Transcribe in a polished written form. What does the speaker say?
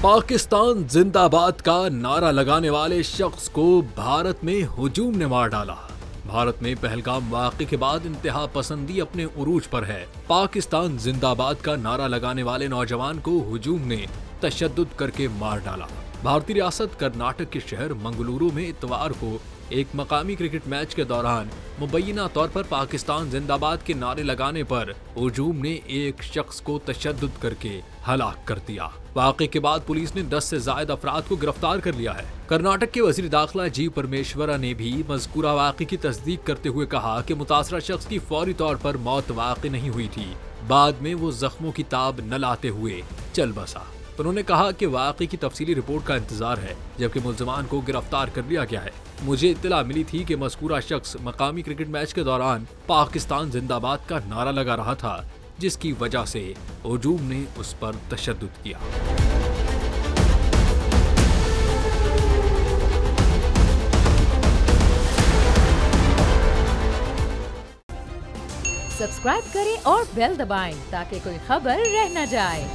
پاکستان زندہ باد کا نعرہ لگانے والے شخص کو بھارت میں ہجوم نے مار ڈالا۔ بھارت میں پہلگام واقعے کے بعد انتہا پسندی اپنے عروج پر ہے۔ پاکستان زندہ باد کا نعرہ لگانے والے نوجوان کو ہجوم نے تشدد کر کے مار ڈالا۔ بھارتی ریاست کرناٹک کے شہر منگلورو میں اتوار کو ایک مقامی کرکٹ میچ کے دوران مبینہ طور پر پاکستان زندہ باد کے نعرے لگانے پر ہجوم نے ایک شخص کو تشدد کر کے ہلاک کر دیا۔ واقعے کے بعد پولیس نے 10 سے زائد افراد کو گرفتار کر لیا ہے۔ کرناٹک کے وزیر داخلہ جی پرمیشورا نے بھی مذکورہ واقعے کی تصدیق کرتے ہوئے کہا کہ متاثرہ شخص کی فوری طور پر موت واقع نہیں ہوئی تھی، بعد میں وہ زخموں کی تاب نہ لاتے ہوئے چل بسا۔ انہوں نے کہا کہ واقعے کی تفصیلی رپورٹ کا انتظار ہے، جبکہ ملزمان کو گرفتار کر لیا گیا ہے۔ مجھے اطلاع ملی تھی کہ مذکورہ شخص مقامی کرکٹ میچ کے دوران پاکستان زندہ باد کا نعرہ لگا رہا تھا، جس کی وجہ سے ہجوم نے اس پر تشدد کیا۔ سبسکرائب کریں اور بیل دبائیں تاکہ کوئی خبر رہ نہ جائے۔